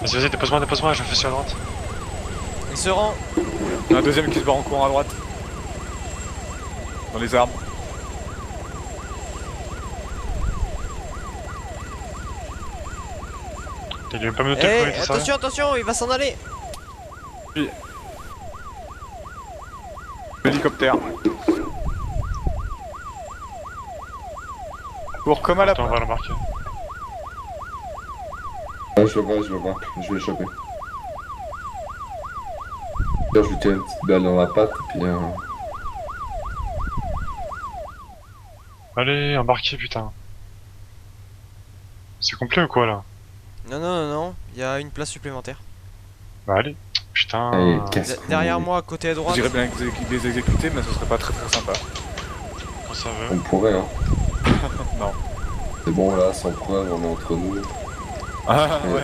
Vas-y, dépose-moi, je fais sur la droite. Il se rend. Il y a un deuxième qui se barre en courant à droite. Dans les arbres. Il lui pas me noter Eh, le premier, ça attention, attention, il va s'en aller. Hélicoptère. Cours comme à la Attends, on va le marquer. Ouais, je le vois, je vais le choper. Là, je lui tire une petite balle dans la patte, et puis Allez, embarquez, putain. C'est complet ou quoi là? Non, non, non, non, il y a une place supplémentaire. Bah allez, putain. allez, casse-couille. Derrière moi, côté à Je droite. dirais bien les exécuter, mais ce serait pas très sympa. Quand ça On veut. pourrait, hein. Non. C'est bon, là, sans preuve, on est entre nous. Ah Ouais. ouais.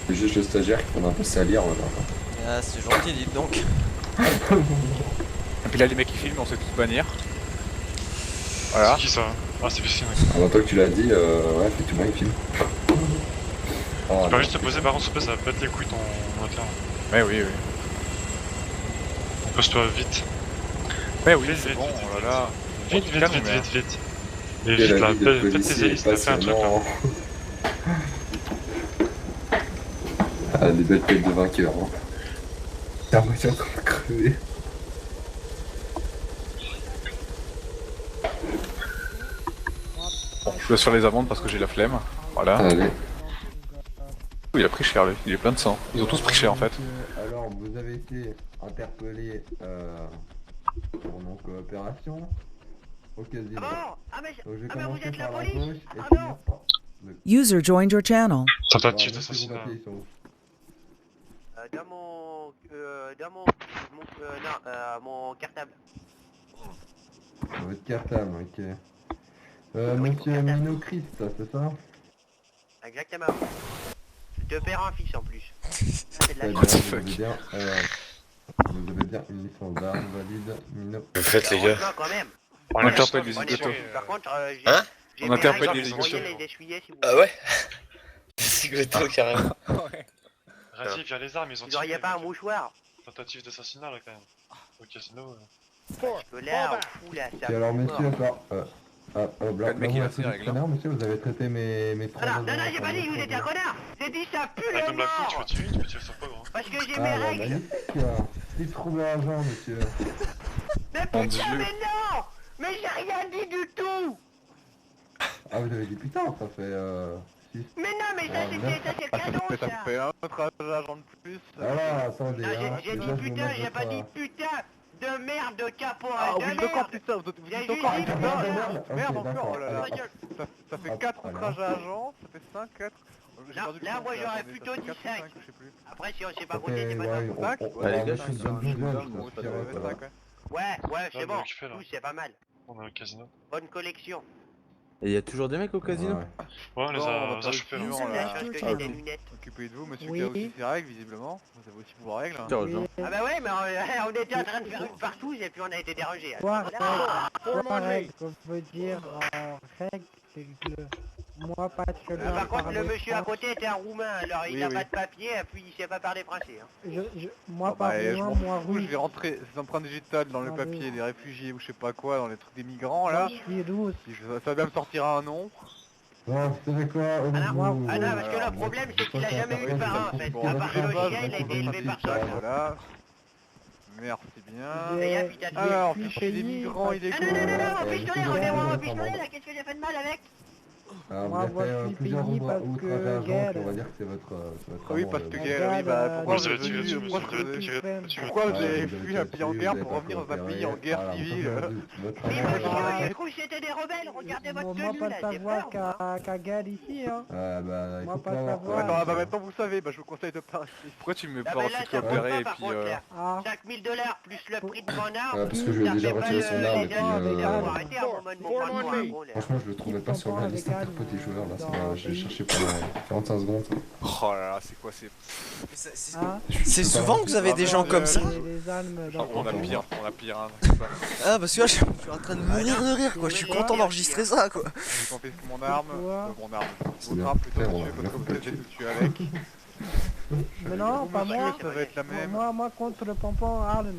C'est juste le stagiaire qui prend un peu salir, là. Ah, c'est gentil, dites donc. Et puis là les mecs qui filment, on sait tous bannir. Voilà. C'est qui ça? Ah, c'est Piscine. Avant toi que tu l'as dit, ouais, effectivement, il filme. Oh, Tu peux juste te poser par contre, ça va pète les couilles ton interne. Ouais oui oui. Pose-toi vite. Ouais oui Vite, c'est vite, bon, vite, oh là là. Vite, vite, Calme, vite, mais- vite, vite. Et Et vite la là, vie de faites tes policier hélices, t'as fait un truc là. passionnant. Ah, des belles têtes de vainqueurs, hein. T'as moitié encore crevé. Bon, je vais sur les amendes parce que j'ai la flemme. Voilà. Allez. Il a pris cher lui, il est plein de sang. Ils ont tous pris cher en fait. Alors, vous avez été interpellé pour non-coopération au casino. Ah mais, Donc, je vais ah mais vous commencer êtes la par police? gauche et Ah finir non. par User joined your channel. Tentative Alors, d'assassinat. vos papiers, ils sont où? Mon cartable. Votre cartable, ok. Monsieur Mino Christ, c'est ça? Exactement. De père en fils en plus. C'est de la Très bien, What the vous fuck? avez bien, vous avez bien une licence d'armes valide, Mino. Vous faites les gars. Heureusement, quand même. On On interpelle les On est hélicoptères. bon. Par contre, Hein j'ai On mes interpelle règles, les vous voyez hélicoptères. les essuyer si vous Ah ouais C'est ghetto carrément. Ratif, il y a les armes, ils ont Vous auriez tiré, pas un mec. mouchoir? Tentative d'assassinat là quand même. Au casino. Parce que là, on fout la Et alors, monsieur, attends, Le mec, il a ses règles, hein. monsieur, vous avez traité mes trois Non, non, j'ai pas dit que vous étiez un connard! J'ai dit ça pue Avec le comme la fouille, mort! tu peux tirer sur quoi gros? Parce que j'ai Ah, mes bah, règles! magnifique. Des troubles à l'argent, monsieur. Mais Mon putain, Dieu. mais non! Mais j'ai rien dit du tout! Ah, vous avez dit putain, ça fait 6. Mais non, mais ça c'est cadeau ça! fait un autre agent de plus. Alors, attendez, Non, hein. j'ai dit déjà, je vais putain, mettre j'ai pas votre, dit putain de merde de caporal Ah de vous dites merde! encore putain, vous J'ai dites juste encore dit putain. putain. Merde Ok, encore, oh là là. d'accord. Ça fait Hop, 4 voilà. outrages à agent, ça fait 5, 4. Là, moi, j'aurais plutôt dit 5. Je sais plus. Après, si on sait pas Ça compter, fait, c'est pas ouais, grave. on Ouais, va les gars, mettre une bonne nouvelle, je pense, quoi. Ouais, c'est on bon. va occuper, là. Tout, c'est pas mal. On est au casino. Bonne collection. Et il y a toujours des mecs au casino? Ouais. Ouais, on les Bon, on a, va on les pas a chopés là. le C'est suivre. la là. chose que Ah, j'ai ok. des lunettes. Occupez de vous, monsieur Oui. qui a aussi ses règles, visiblement. Vous avez aussi vos règles. Tiens, aux gens. Ah bah ouais, mais on était en train de faire une partouze et puis on a été dérangés. Quoi, Ah, règle, qu'on veut dire règle, c'est que moi pas très bien Par contre, parler le monsieur à français. côté était un roumain, alors il Oui, n'a oui. pas de papier et puis il sait pas parler français. Hein. Moi Ah pas bah, je roumain, m'en moi fous, je russe. vais rentrer ces empreintes digitales dans le Ah, papier oui. des réfugiés ou je sais pas quoi, dans les trucs des migrants là. Je suis russe. Si ça va bien me sortir un nom. Bon, vous savez quoi, Ah non, vous... ah non, parce que le problème c'est qu'il a jamais eu de parents en fait. À part biologien, il a été élevé par ça. Voilà. Merci bien. Et puis t'as tué. Alors, suis fichier des payé migrants parce- illégaux. Ah non, non, non, non, Ouais, au pistolet, ouais, on est ouais, au ouais, pistolet ouais. là, qu'est-ce que j'ai fait de mal avec? Vous Moi, avez moi, fait je suis plusieurs payé parce outrages que à agent, guerre. puis on va dire que c'est votre Oui, amant, parce là. que La oui, guerre, bah pourquoi vous vous avez êtes tiré dessus, venu, pourquoi vous avez tiré dessus. pourquoi vous avez Vous fui un pays en tué, guerre vous pour avez revenir pas dans un pays en coopéré. guerre Voilà, civile votre Mais amant, monsieur, là. j'ai cru que c'était des rebelles, regardez votre Moi tenue pas là, de c'est savoir peur. qu'à guerre ici, hein. Ah bah, il Moi, faut pas pas avoir savoir. peur. Attends, bah maintenant vous savez, bah je vous conseille de pas. Pourquoi tu me mets Ah pas mais en là, ça coopérer compte et pas par puis contre là. Ah, 5000 $ plus le prix de mon Ouais, arme. parce que je lui ai ça déjà fait pas retiré son arme, et les puis, années qu'il a euh, faut arrêter à un moment de mon bras de moi, gros, là. Franchement, je le trouvais pas sur la liste interprété joueur, là, ça va, j'ai cherché pendant 45 secondes. Oh là là, c'est quoi c'est. hein. C'est souvent que vous avez des gens comme ça? Les armes dans On a ton pire, dos. on a pire, hein. Ah, parce que là, je suis en train de mourir de rire, quoi. Je suis content d'enregistrer ça, quoi. J'ai confisqué mon arme, Pourquoi mon arme. C'est Votre bien. arme plutôt Frère, on monsieur, va parce que bien vous êtes foutre tué avec. Mais non, pas moi. ça va être la même. Moi contre le pompon Arlen.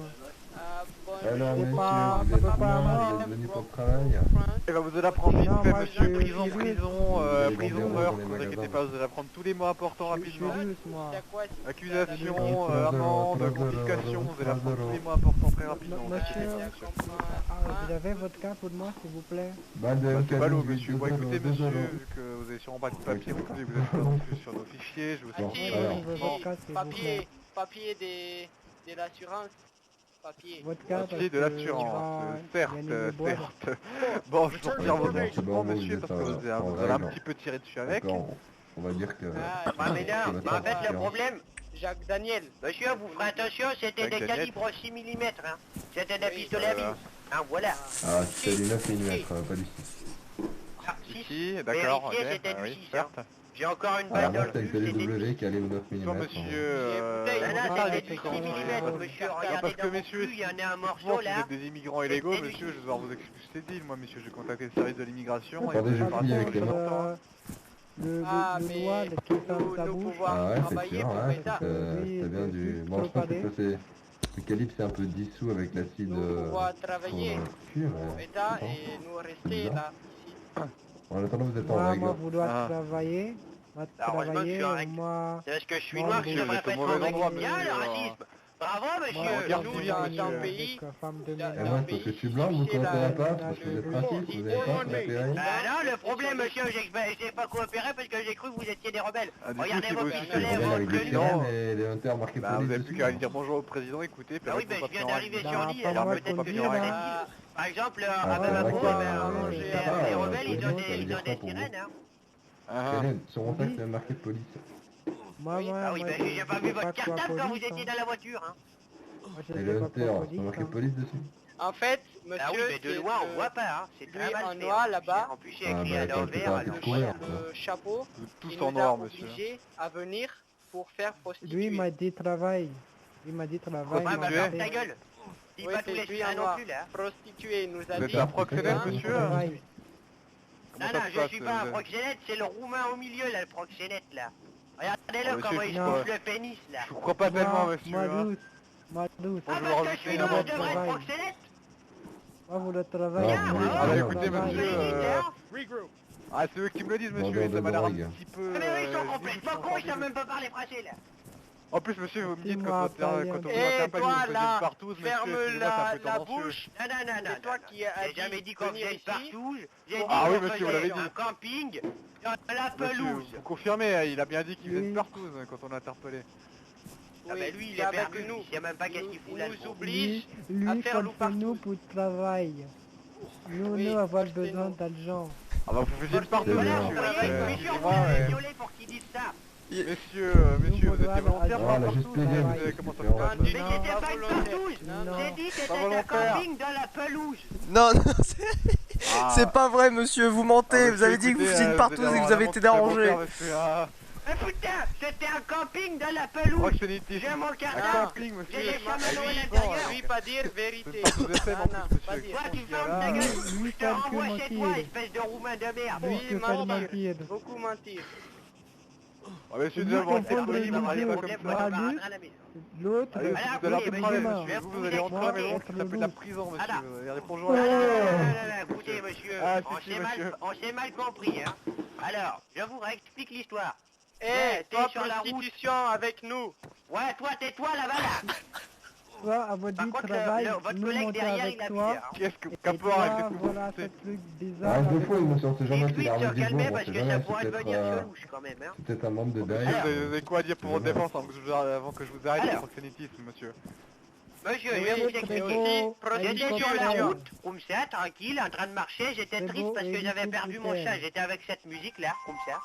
Alors, C'est monsieur, pas- vous c'est êtes pas bien, moi. vous êtes venu pour le travail. Eh ben vous allez apprendre vite Non, fait moi, monsieur, je- prison, je- prison, Vous allez prison, vendre meurtre, dans les vous inquiétez magasins. pas, vous allez apprendre tous les mots importants Je suis rapidement. russe, moi. Accusation, Ah, amende, 3 confiscation, vous allez apprendre tous les €. mots importants très rapidement. vous Monsieur, inquiétez pas, monsieur. vous avez votre carte pour moi, s'il vous plaît? Bah, Bah, c'est ballot 2 monsieur, bon écoutez 2 monsieur, €. vu que vous avez sûrement pas de papier, vous êtes pas non plus sur nos fichiers, je vous Bon, prie. alors. Je veux votre carte, s'il vous plaît. Papier de l'assurance. Papier. Votre carte. Papier de parce que l'assurance, il y a certes, une boîte. certes. Bon, je vous retire Ouais, votre c'est document bon, monsieur, vous parce êtes que en vous allez un règle. petit peu tirer dessus avec. D'accord, on va dire que... Ah, Bah, que mais votre non, en fait, le assurance- problème, Jacques Daniel. monsieur, vous ferez attention, c'était Jacques des Daniel. calibres 6 mm, hein. C'était des Oui, pistolets à voilà. mine. Hein, voilà. Ah, c'était du 9 mm, pas du 6. Ah, si, d'accord, ok, Vérifiez, c'était ah du oui, 6, certes. J'ai encore une Ah, balle moi, dans c'était le une cul, c'était TLW qui allait au 9 mm. Bonjour monsieur, Ah, non, là, c'était c'était du 6 6 mm, monsieur, monsieur, parce regardez que dans mon messieurs, cul, il y en a un morceau vous là. êtes des immigrants illégaux, C'était du monsieur, je vais devoir vous excuser, moi monsieur, j'ai contacté le service de l'immigration. Attendez, je vous prie avec les rassure, mains. j'entends. Ah, Le mais noir qui ferme sa nous bouche. pouvoir Ah ouais, c'est travailler sûr, pour ouais, faire ça. c'était bien du... Bon, je pense que ça c'est... Le calibre c'est un peu dissous avec l'acide Nous pouvoir sur travailler le cul, pour mais... ça et nous rester là, ici. En attendant, vous êtes en Moi, règle. vouloir Ah. travailler. Heureusement que je suis en règle. Moi, C'est parce que je suis Moi, noir que monsieur, je devrais vous êtes pas au être en mauvais règle. endroit, Bien monsieur, le alors. racisme. Bravo moi, monsieur, regarde, nous, bien, dans monsieur. un pays, femme de dans Et ménage. moi, parce que je suis blanc, vous C'est coopérez la- pas, parce que vous êtes raciste, vous avez pas coopéré. Bah non, le problème monsieur, j'ai pas coopéré parce que j'ai cru que vous étiez des rebelles. Ah, du coup, Regardez c'est vos vous Les pistolets, rebelles vos avec des tenues. sirènes et les hunters marqués Bah vous police avez plus dessus. qu'à aller dire bonjour au président, écoutez, Bah oui, bah je viens d'arriver sur l'île, Bah, alors moi, peut-être pour que dire, j'aurai des Ah, îles. Par exemple, Ah, à c'est Bamako, vrai les que, rebelles, ils ont ça veut des dire quoi pour sirènes, hein. Sirène, sur mon sac, c'est marqué police. Moi, Ah oui, bah j'ai pas vu votre quoi cartable quand vous police, étiez hein. dans la voiture, hein. Moi, je Et sais le pas hunter, quoi c'est police, marqué hein. police dessus. En fait, monsieur, Ah oui, mais de c'est loin on le- voit pas, hein. C'est lui très mal en fait, noir, en là-bas. En plus, j'ai Ah, écrit bah, à attends, tu l'envers, peux à arrêter de l'envers. courir. le chapeau, Vous êtes il tous en nous noir, a monsieur. obligés à venir pour faire prostituer. Lui, il m'a dit travail. Il m'a dit travail. Ouais, il bah m'a ferme dit- ta gueule. Dis Oui, pas tous c'est les lui sirènes en non noir. plus, là. Prostituée, il nous a Vous êtes dit. un proxénète, Hein, monsieur Travail. Non, non, je suis pas un proxénète, c'est le roumain au milieu, là, le proxénète, là. Regardez-le Oh, comment monsieur, il se non. bouffe le pénis, là. Je vous crois pas tellement, Moi, monsieur, moi, hein. douce. Moi, douce. Ah, Bonjour, parce que je suis monsieur, noir, je madame. devrais être Travail. proxénète. Moi, vous le travail. Ah, Bien, vous bravo. voulez- Ah, bah, écoutez, Vous monsieur, avez dit, hein. Ah, c'est eux qui me le disent, monsieur, Vendeur ça de m'a l'air un drogue. petit peu... Ah, mais eux, ils sont je dis, complètement je cons, ils savent même pas parler français, là. En plus, monsieur, vous me dites Dis-moi, quand on atteint Eh, pas toi, vous faisiez là, une partouze, monsieur, ferme excusez-moi, c'est un la peu tendancieux. bouche. Non, non, non, non. C'est toi qui as J'ai jamais dit qu'on venir faisait une ici. partouze. J'ai dit Ah qu'on oui, monsieur, vous faisait l'avez dit. un camping dans la Monsieur, pelouse. vous confirmez, il a bien dit qu'il faisait Oui. une partouze quand on l'a interpellé. Ah Oui, bah lui, il c'est est avec perdu, nous. il sait même pas qu'est-ce qu'il fout là. Il le nous gros. oblige Lui, à faire quand loup c'est nous partout. pour travail. Nous, Oui, nous avoir forcez-nous. besoin d'argent. Ah bah vous faisiez une partouze, Voilà, monsieur. vous ouais, voyez, excusez-moi, vous ouais. violé pour qu'ils disent ça. Monsieur, monsieur, vous étiez volontaire pour Voilà, la juste partouze, plaisir, vous monsieur, savez comment ça c'est se vrai. passe. Non, Mais non, c'était pas pas une volontaire. partouze. Non, non. J'ai dit Pas c'était un volontaire. camping dans la pelouse. Non, non, c'est pas vrai, monsieur, vous mentez. Vous avez dit que vous faisiez une partouze et que vous avez été dérangé. Mais putain, c'était un camping dans la pelouse. Proxénétisme. J'ai mon Un cartable. camping, monsieur. J'ai les chamallows à Oui, l'intérieur. oui, pas dire vérité. C'est une partouze FM en Non, plus, non, monsieur. pas dire. Toi, tu fermes Ah, ta gueule. lui, Je te renvoie calcul chez toi, mentir. espèce de roumain de merde. Lui, Oui, que pas de mentir. mentir. Beaucoup mentir. Ah, monsieur, Lui, déjà, vous confondre restez poli, les vous parlez deux. pas comme Moi, ça. lui, L'autre, Allez, le- vous Voilà, allez oui, rentrer à la mais maison, demain. monsieur. Vous allez rentrer à la maison, Moi, ça s'appelle la prison, monsieur. Voilà. Vous allez dire bonjour. Oh. à la- Écoutez, monsieur, Ah, on si, s'est monsieur. mal compris, hein. Alors, je vous réexplique l'histoire. Eh, t'es toi, sur la route. prostitution avec nous. Ouais, toi, tais-toi là-bas, là. Toi, à votre Par dit contre, travail, votre nous collègue monter derrière, avec il a toi. pire, hein. Qu'est-ce que Et Capora toi, avec le voilà, ce truc bizarre. Ah, deux avec- fois, monsieur, on sait jamais Dites-lui s'il de arrive se des calmer bourgs, on parce sait que jamais, ça c'est pourrait peut-être devenir chelouche quand même, hein. peut-être un membre de Alors, Daesh. vous avez quoi à dire pour votre défense avant que je vous arrête Alors. le proxénétisme, monsieur? Monsieur, Oui, je vais vous très expliquer. beau. J'étais sur la Hélicoptère. route, comme ça, tranquille, en train de marcher, j'étais C'est triste beau, parce que j'avais perdu mon hélicoptère. chat, j'étais avec cette musique-là, comme ça.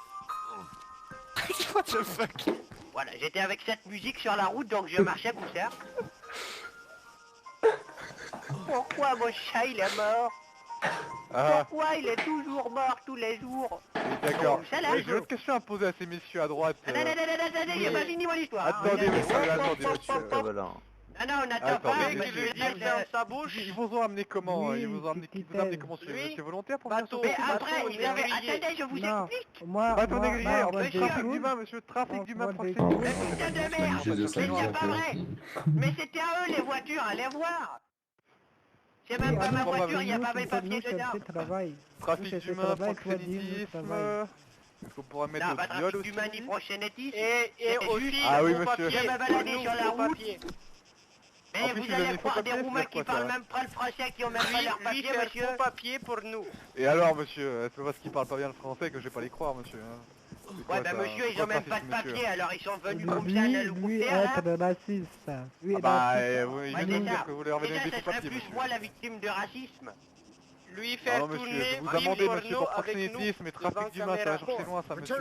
What the fuck? Voilà, j'étais avec cette musique sur la route, donc je marchais comme ça. Pourquoi mon chat il est mort? Pourquoi il est toujours mort tous les jours? D'accord. J'ai une autre question à poser à ces messieurs à droite. Attendez, j'ai pas fini mon histoire. Attendez, monsieur, attendez, monsieur. Non, Ah non, on n'attend Attends, pas, mais mais je veux dire, ferme sa bouche. Ils vous ont amené comment Oui, Ils vous ont amené comment Lui, C'est volontaire pour venir bateau. sur Mais ce après, bateau, il avait... négrier. Attendez, je vous Non. explique. Moi, Bateau négrier, en moi, fait, j'ai trafic cool. d'humains, monsieur, trafic d'humains, Moi, j'ai proxénétisme. cool. Mais putain de Obligé merde. de Mais c'est sortir pas un peu. vrai. Mais c'était à eux les voitures, allez voir. C'est même pas ma voiture, il n'y a pas mes papiers dedans. Trafic d'humains, proxénétisme. Est-ce qu'on pourrait mettre Non, au pas viol trafic d'humains aussi ni proxénétisme. Et C'est aussi, juste Ah oui, faux monsieur. papier, Je me baladais pour nous, sur la faux route. papier. Mais En plus, vous il allez donne des croire faux des papiers, Roumains c'est qui quoi, parlent ça même pas le français, qui ont même pas leur Lui papier, faire monsieur. faux papier pour nous. Et alors, monsieur, c'est parce qu'ils parlent pas bien le français que je vais pas les croire, monsieur. C'est quoi, Ouais, bah ça monsieur, ils Quoi, ont même pas de trafic, monsieur papier, alors ils sont venus comme Lui, ça à lui l'hélicoptère, là. être raciste. Lui Ah être bah, raciste. oui, Ouais, je c'est veux ça. dire que vous leur avez Déjà, donné des ça faux serait papiers, plus monsieur. moi la victime de racisme. Lui Ah faire non, monsieur, tourner je vous film amendez, porno monsieur, pour avec nous proxénétisme et devant trafic d'humains, ça va caméra. chercher loin, ça, monsieur.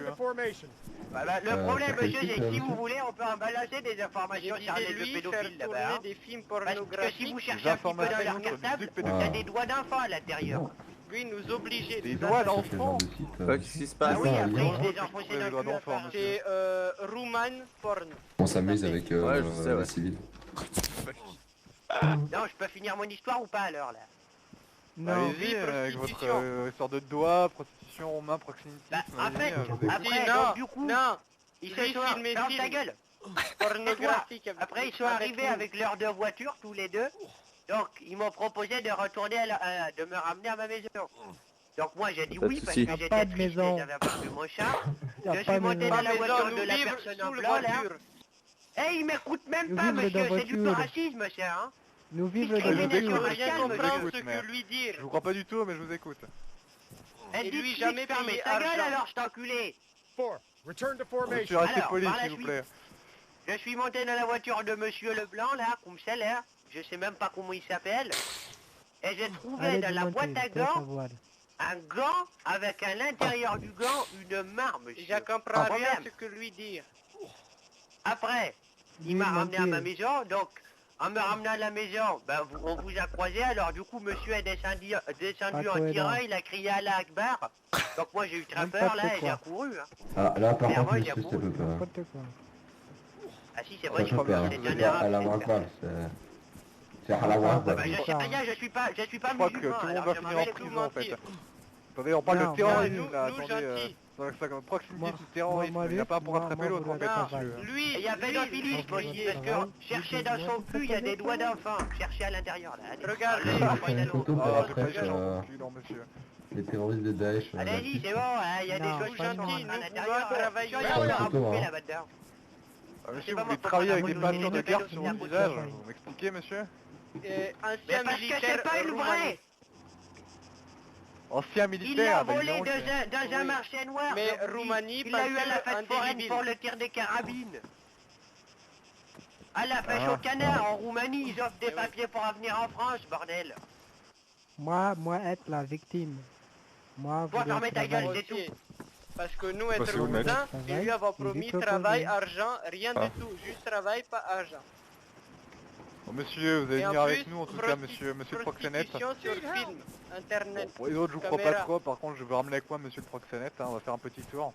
Bah, le problème, ça fait monsieur, qui, c'est ça, que si monsieur vous voulez, on peut en balancer des informations J'ai sur les dit deux lui faire pédophiles là-bas. tourner hein. des films Parce que si pornographiques. vous cherchez Des un petit peu dans informations leur sur des cartable, deux il y a pédophiles. des doigts d'enfants à l'intérieur. Lui nous obliger. Des nous doigts attaquer. Quel genre d'enfants de site Qu'est-ce qui se Ah passe oui, ça, après, Lyon. ils les enfonçaient Les dans doigts le cul. d'enfants, à part. monsieur. C'est Rouman porn. On s'amuse avec Ouais, je sais, les ouais. civils. Non, je peux finir mon histoire ou pas alors là? Non. Allez-y, avec votre prostitution. histoire de doigts, prostitution, romain, proxénétisme. Bah, en allez-y, fait, je vous écoute. après, non, donc, du coup, non, ils lui se sont... filmer Ferme film. ta gueule. pornographique. avec- Après, ils sont avec arrivés nous. avec leurs deux voitures, tous les deux. Donc, ils m'ont proposé de retourner, de me ramener à ma maison. Donc, moi, j'ai dit Pas de oui, parce souci. que Y a j'étais pas de triste et maison. j'avais perdu mon chat. Y a Je pas suis de monté maison. dans la Pas voiture maison, de nous la vivre personne en sous le blanc, là. voiture. Eh, il m'écoute même Nous pas, vivre monsieur, dans c'est du voiture. racisme, ça, hein. Nous vivons Puisque dans les le nations écoute, Je raciales, viens je monsieur. comprendre l'écoute, ce mais- que lui dire. Je vous crois pas du tout, mais je vous écoute. Eh, Et lui, dites-lui jamais de fermer payé ta gueule argent. alors, je t'enculé. Monsieur, restez Alors, poli, par la s'il vous suite. plaît. Je suis monté dans la voiture de monsieur Leblanc, là, comme ça, là. Je sais même pas comment il s'appelle. Et j'ai trouvé Allez, dans la demandez, boîte à je dois gants savoir. un gant avec à l'intérieur du gant une marme, monsieur. Je comprends Sans rien problème. ce que lui dire. Après, il Oui, m'a ramené à mentir. ma maison, donc en me ramenant à la maison, ben, on vous a croisé, alors du coup monsieur est descendu Pas en cohérent. tirant, il a crié Allah Akbar. Donc moi j'ai eu très N'importe peur là et quoi. j'ai couru. Hein. Ah, là, par Clairement, contre, il y a monsieur, ça beaucoup. peut pas. N'importe quoi. Ah si c'est Ça vrai, peut pas. c'est un C'est à la arabe. Wagwan, c'est à la Wagwan. Bah, je sais pas, je suis pas Je crois que musulman, tout le monde alors va je finir m'en en vais prison, tout en fait. mentir. Attendez, on parle Non, de terrorisme, nous- là, nous, attendez. gentils. Proxénétisme, Moi, terrorisme, moi, il n'y a pas un programme moi, très pélo, moi, en fait, moi, monsieur. Lui, Et il y a pédophilisme moi, aussi, moi, parce moi, que chercher dans son cul, il y a des doigts d'enfant. Chercher à l'intérieur là. Allez. Regardez. Allez, Ah, prenez une l'eau. photo pour Ah, c'est après, pas gentil, non, monsieur. les terroristes de Daesh. Allez-y, c'est bon, hein, il y a des Non, choses qui pas sont nous. en train Nous, à nous l'intérieur. voulons travailler. Il y a Pas rien de à photo, bouffer hein. là-dedans. Ah, monsieur, C'est vous pas voulez moi, travailler avec faut des prendre la peintures de photo, garde c'est sur la le photo. visage, vous m'expliquez, monsieur Mais Ancien parce que c'est militaire pas une roumain. vraie. Ancien Il l'a militaire, bah, volé dis donc, dans un Oui. marché noir. Mais je vous dis. Roumanie, Il l'a eu à la parce fête que foraine indélébile. pour le tir des carabines. À la pêche Ah. au canard en Roumanie, ils offrent des papiers pour venir en France, bordel. Moi, être la victime. Moi, Toi, vouloir fermez ta travailler. gueule, c'est Aussi. tout. Parce que nous, Bah, être c'est vous, mec. cousins, Travail, ils lui avons il promis dit que travail, proposer. argent, rien Ah. du tout. Juste travail, pas argent. Bon, monsieur, vous allez Et en venir avec plus, nous, en tout cas, monsieur le proxénète. prostitution sur film, internet. Bon, pour les autres, je vous crois pas Caméra. trop, par contre, je vais ramener avec moi monsieur le proxénète, hein, on va faire un petit tour.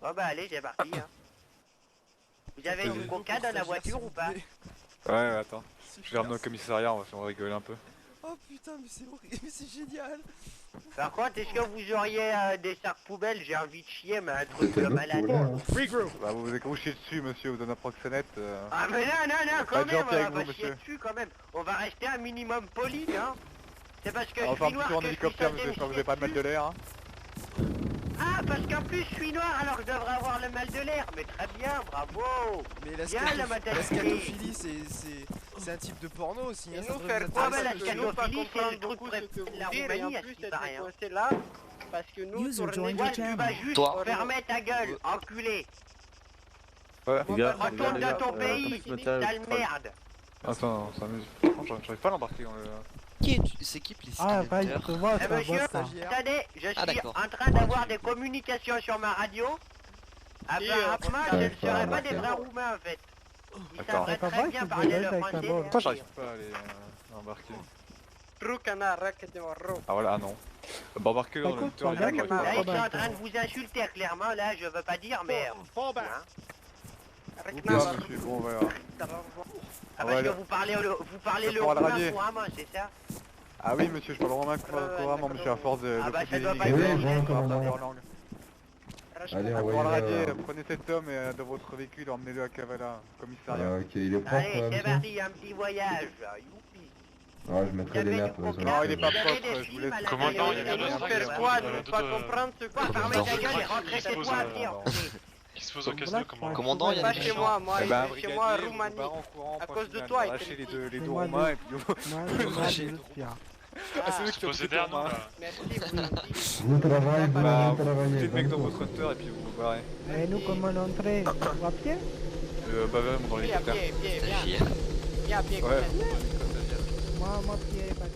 Bon bah allez, j'ai parti. Hein. Vous avez une coca dans la voiture ou pas? Ouais, attends. Je vais ramener au commissariat, on va rigoler un peu. Oh putain, mais c'est horrible, mais c'est génial. Par contre, est-ce que vous auriez des sacs poubelles? J'ai envie de chier, mais un truc C'était de l'autre malade. pour là, hein. Bah, vous vous accrochez dessus, monsieur, vous donnez un proxénète. Ah mais non, Pas quand de même, gentil on avec va vous, pas chier monsieur. dessus quand même. On va rester un minimum poli, hein. C'est parce que On va je faire un suis petit noir tour en que je suis hélicoptère, censé monsieur, me j'espère que vous chier avez pas de mal de dessus. l'air, hein. Ah, parce qu'en plus je suis noir, alors je devrais avoir le mal de l'air. Mais très bien, bravo. Mais la Bien, la la maternité. scatophilie, c'est un type de porno aussi. Et Hein, ça nous devrait faire vous quoi, bah, la intéresser, parce que nous pas scatophilie, c'est comprendre le truc beaucoup ce que de la vous dites, et en Roumanie, à ce plus qui cette paraît, hein. coincée là, parce que nous, User tourner joined Ouais, your tu channel. vas juste Toi. fermer ta gueule, enculé. Ouais. Les gars, Retourne dans ton pays, ce matin, sale merde. Attends, ça m'amuse. Franchement, j'arrive pas à l'embarquer dans le... C'est qui les Ah, vas-y, signateurs tu vois, Eh ça monsieur, va ça. attendez, je suis d'accord. en train d'avoir des communications sur ma radio. Apparemment, je ne serais pas des vrais roumains en fait. Ils D'accord. savent Ça très va, bien c'est parler bien le avec ta français. voix. Pourquoi j'arrive pas à les embarquer? Trucana, raquetemorro. Ah voilà, ah non. Bah embarquer dans le Écoute, moteur, il y a regarde, pas Là, de- ils sont en train de vous insulter clairement, là, je veux pas dire, mais... Hein. Bien, monsieur, bon, voilà. Ah parce que vous parlez le pour le roumain radier. couramment, c'est ça? Ah oui, monsieur, je parle romain couramment, monsieur, à force de... Ah bah ça doit pas Oui, être bon, bon. commandant. leur langue. Allez, Pour le envoyez-le. radier, prenez cet homme dans votre véhicule, emmenez-le à Kavala, commissariat. Ok, il est propre, Allez, c'est monsieur. parti, un petit voyage. Youpi. Ouais, je mettrai les nerfs pour les Non, il est pas Vous avez propre, des je vous films à laisse. la Commandant, télé, il y a vous deux avez strikes, des Faire il y a quoi? deux- Ne deux- pas deux- comprendre ce Quoi, que fermez ta gueule et rentrez chez Dispose, toi, viens. Qui se pose au casino, commandant. Commandant, il y a Pas des chez méchants. moi, moi, Eh ben, il est chez moi en brigadier, Roumanie. vous barrez en courant, À point cause de final, toi, vous il lâchez te les le deux, dit. les deux C'est moi romains de- et puis Moi, vous moi, lâchez de les deux. Russia. Ah, c'est eux Se qui t'ont poser pété derrière en nous, main. là. Merci, vous gentil. Bon travail, Bah, bon travail. foutez le mec dans votre hunter et puis vous vous barrez. Et nous, comment on entrait? À pied? Bah vraiment dans Viens, l'hélicoptère. viens, viens, viens. Stagiaire. Viens, viens, Ouais, viens. Moi, pied, pas de